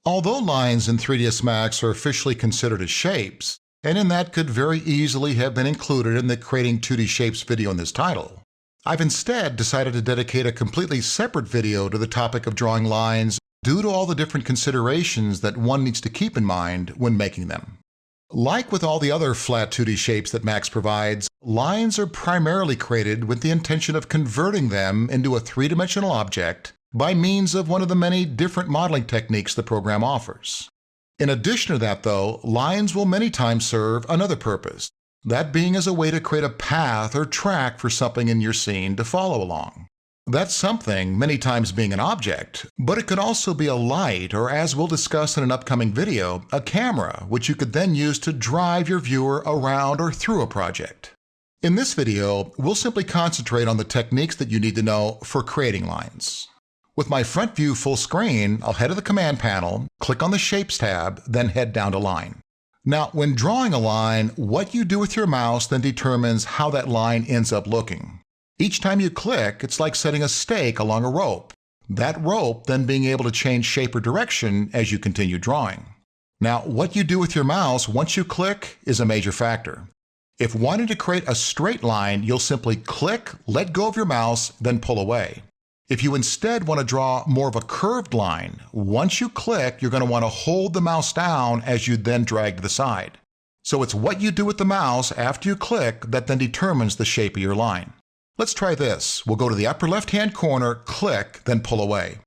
Although lines in 3ds Max are officially considered as shapes, and in that could very easily have been included in the Creating 2D Shapes video in this title, I've instead decided to dedicate a completely separate video to the topic of drawing lines due to all the different considerations that one needs to keep in mind when making them. Like with all the other flat 2D shapes that Max provides, lines are primarily created with the intention of converting them into a three-dimensional object by means of one of the many different modeling techniques the program offers. In addition to that, though, lines will many times serve another purpose, that being as a way to create a path or track for something in your scene to follow along. That's something many times being an object, but it could also be a light, or as we'll discuss in an upcoming video, a camera, which you could then use to drive your viewer around or through a project. In this video, we'll simply concentrate on the techniques that you need to know for creating lines. With my front view full screen, I'll head to the command panel, click on the Shapes tab, then head down to Line. Now, when drawing a line, what you do with your mouse then determines how that line ends up looking. Each time you click, it's like setting a stake along a rope. That rope then being able to change shape or direction as you continue drawing. Now, what you do with your mouse once you click is a major factor. If wanting to create a straight line, you'll simply click, let go of your mouse, then pull away. If you instead want to draw more of a curved line, once you click, you're going to want to hold the mouse down as you then drag to the side. So it's what you do with the mouse after you click that then determines the shape of your line. Let's try this. We'll go to the upper left-hand corner, click, then pull away.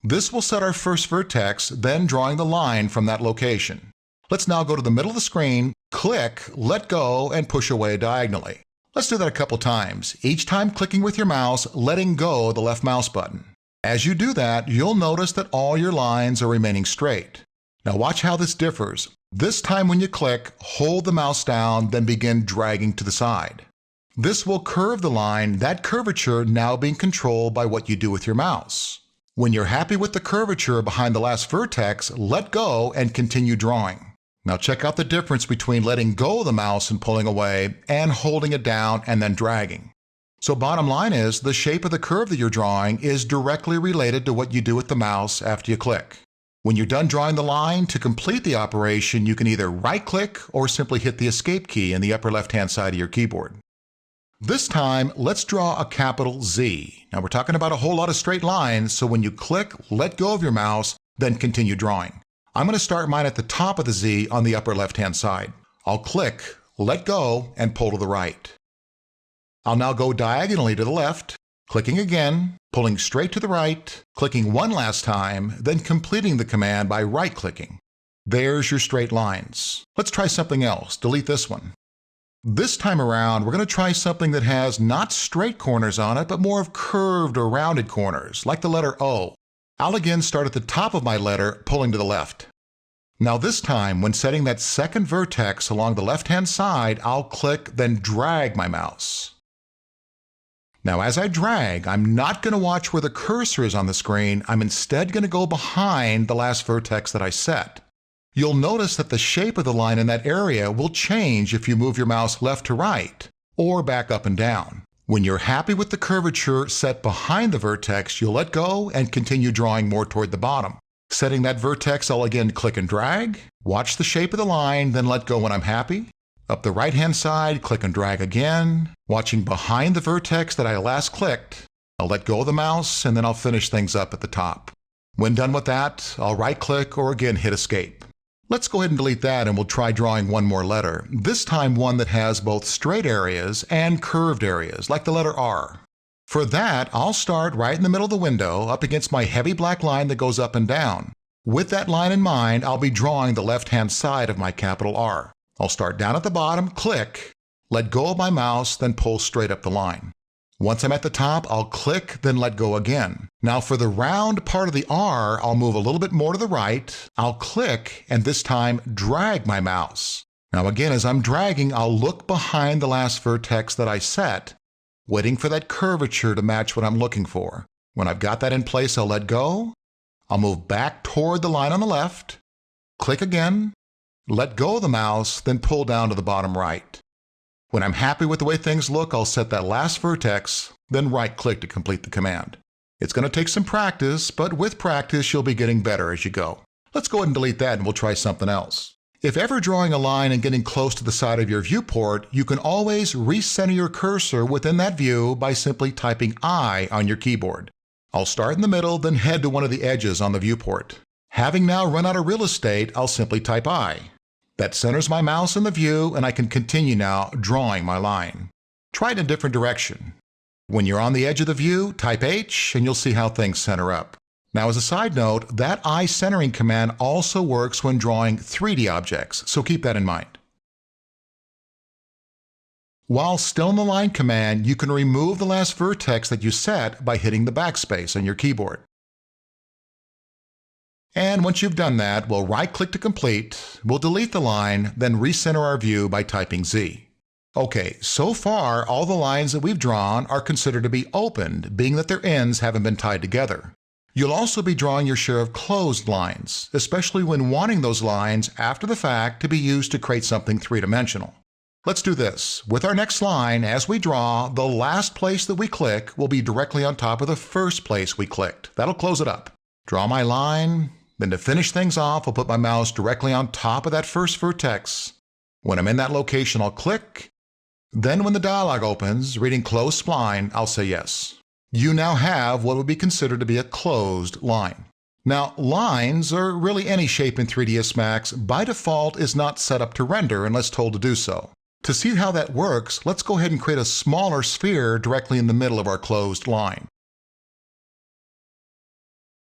This will set our first vertex, then drawing the line from that location. Let's now go to the middle of the screen, click, let go, and push away diagonally. Let's do that a couple times, each time clicking with your mouse, letting go of the left mouse button. As you do that, you'll notice that all your lines are remaining straight. Now watch how this differs. This time when you click, hold the mouse down, then begin dragging to the side. This will curve the line, that curvature now being controlled by what you do with your mouse. When you're happy with the curvature behind the last vertex, let go and continue drawing. Now check out the difference between letting go of the mouse and pulling away and holding it down and then dragging. So bottom line is, the shape of the curve that you're drawing is directly related to what you do with the mouse after you click. When you're done drawing the line, to complete the operation, you can either right-click or simply hit the Escape key in the upper left-hand side of your keyboard. This time, let's draw a capital Z. Now we're talking about a whole lot of straight lines, so when you click, let go of your mouse, then continue drawing. I'm going to start mine at the top of the Z on the upper left-hand side. I'll click, let go, and pull to the right. I'll now go diagonally to the left, clicking again, pulling straight to the right, clicking one last time, then completing the command by right-clicking. There's your straight lines. Let's try something else. Delete this one. This time around, we're going to try something that has not straight corners on it, but more of curved or rounded corners, like the letter O. I'll again start at the top of my letter, pulling to the left. Now this time, when setting that second vertex along the left-hand side, I'll click, then drag my mouse. Now as I drag, I'm not going to watch where the cursor is on the screen. I'm instead going to go behind the last vertex that I set. You'll notice that the shape of the line in that area will change if you move your mouse left to right, or back up and down. When you're happy with the curvature set behind the vertex, you'll let go and continue drawing more toward the bottom. Setting that vertex, I'll again click and drag, watch the shape of the line, then let go when I'm happy. Up the right-hand side, click and drag again, watching behind the vertex that I last clicked. I'll let go of the mouse, and then I'll finish things up at the top. When done with that, I'll right-click or again hit Escape. Let's go ahead and delete that, and we'll try drawing one more letter, this time one that has both straight areas and curved areas, like the letter R. For that, I'll start right in the middle of the window, up against my heavy black line that goes up and down. With that line in mind, I'll be drawing the left-hand side of my capital R. I'll start down at the bottom, click, let go of my mouse, then pull straight up the line. Once I'm at the top, I'll click, then let go again. Now for the round part of the R, I'll move a little bit more to the right. I'll click, and this time drag my mouse. Now again, as I'm dragging, I'll look behind the last vertex that I set, waiting for that curvature to match what I'm looking for. When I've got that in place, I'll let go. I'll move back toward the line on the left, click again, let go of the mouse, then pull down to the bottom right. When I'm happy with the way things look, I'll set that last vertex, then right-click to complete the command. It's going to take some practice, but with practice, you'll be getting better as you go. Let's go ahead and delete that and we'll try something else. If ever drawing a line and getting close to the side of your viewport, you can always recenter your cursor within that view by simply typing I on your keyboard. I'll start in the middle, then head to one of the edges on the viewport. Having now run out of real estate, I'll simply type I. That centers my mouse in the view, and I can continue now drawing my line. Try it in a different direction. When you're on the edge of the view, type H, and you'll see how things center up. Now, as a side note, that eye centering command also works when drawing 3D objects, so keep that in mind. While still in the line command, you can remove the last vertex that you set by hitting the backspace on your keyboard. And once you've done that, we'll right-click to complete, we'll delete the line, then recenter our view by typing Z. Okay, so far all the lines that we've drawn are considered to be opened, being that their ends haven't been tied together. You'll also be drawing your share of closed lines, especially when wanting those lines after the fact to be used to create something three-dimensional. Let's do this. With our next line, as we draw, the last place that we click will be directly on top of the first place we clicked. That'll close it up. Draw my line, then to finish things off, I'll put my mouse directly on top of that first vertex. When I'm in that location, I'll click. Then when the dialog opens, reading close spline, I'll say yes. You now have what would be considered to be a closed line. Now, lines, or really any shape in 3ds Max, by default is not set up to render unless told to do so. To see how that works, let's go ahead and create a smaller sphere directly in the middle of our closed line.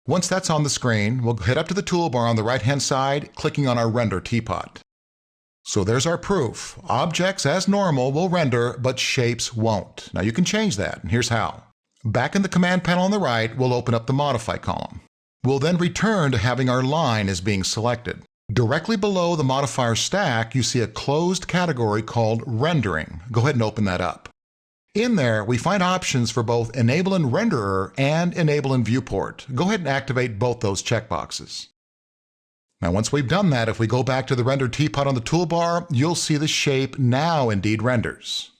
Once that's on the screen, we'll head up to the toolbar on the right-hand side, clicking on our Render Teapot. So there's our proof. Objects, as normal, will render, but shapes won't. Now you can change that, and here's how. Back in the command panel on the right, we'll open up the Modify column. We'll then return to having our line as being selected. Directly below the modifier stack, you see a closed category called Rendering. Go ahead and open that up. In there, we find options for both Enable in Renderer and Enable in Viewport. Go ahead and activate both those checkboxes. Now, once we've done that, if we go back to the Render Teapot on the toolbar, you'll see the shape now indeed renders.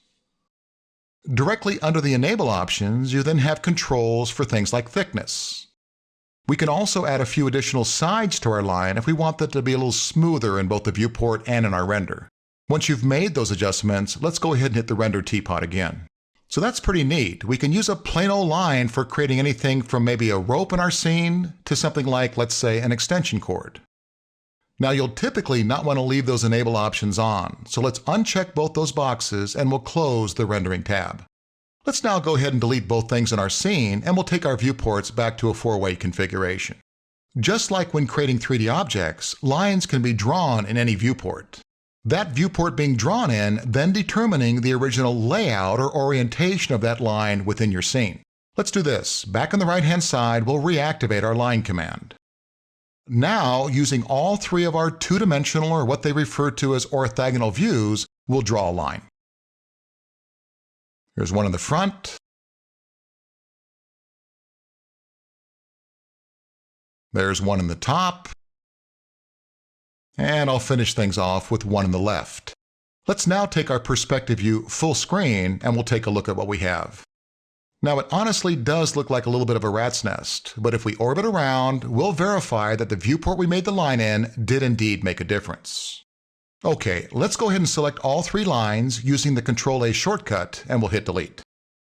Directly under the Enable options, you then have controls for things like thickness. We can also add a few additional sides to our line if we want that to be a little smoother in both the viewport and in our render. Once you've made those adjustments, let's go ahead and hit the Render Teapot again. So that's pretty neat. We can use a plain old line for creating anything from maybe a rope in our scene to something like, let's say, an extension cord. Now, you'll typically not want to leave those Enable options on, so let's uncheck both those boxes and we'll close the Rendering tab. Let's now go ahead and delete both things in our scene, and we'll take our viewports back to a four-way configuration. Just like when creating 3D objects, lines can be drawn in any viewport. That viewport being drawn in, then determining the original layout or orientation of that line within your scene. Let's do this. Back on the right-hand side, we'll reactivate our line command. Now, using all three of our two-dimensional, or what they refer to as orthogonal views, we'll draw a line. Here's one in the front. There's one in the top. And I'll finish things off with one in the left. Let's now take our perspective view full screen, and we'll take a look at what we have. Now, it honestly does look like a little bit of a rat's nest, but if we orbit around, we'll verify that the viewport we made the line in did indeed make a difference. Okay, let's go ahead and select all three lines using the Ctrl-A shortcut, and we'll hit delete.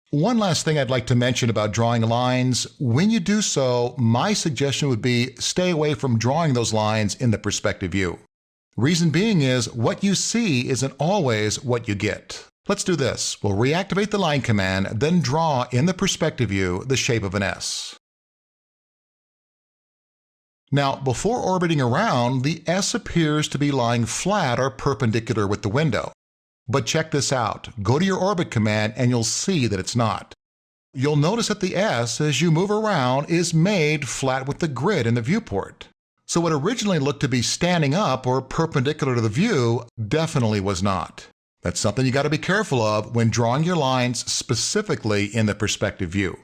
One last thing I'd like to mention about drawing lines, when you do so, my suggestion would be stay away from drawing those lines in the perspective view. Reason being is what you see isn't always what you get. Let's do this. We'll reactivate the line command, then draw in the perspective view the shape of an S. Now, before orbiting around, the S appears to be lying flat or perpendicular with the window. But check this out. Go to your orbit command and you'll see that it's not. You'll notice that the S, as you move around, is made flat with the grid in the viewport. So what originally looked to be standing up or perpendicular to the view definitely was not. That's something you got to be careful of when drawing your lines specifically in the perspective view.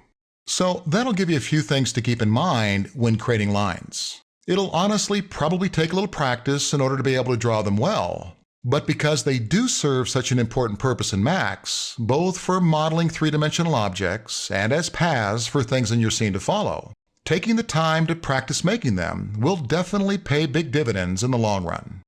So that'll give you a few things to keep in mind when creating lines. It'll honestly probably take a little practice in order to be able to draw them well. But because they do serve such an important purpose in Max, both for modeling three-dimensional objects and as paths for things in your scene to follow, taking the time to practice making them will definitely pay big dividends in the long run.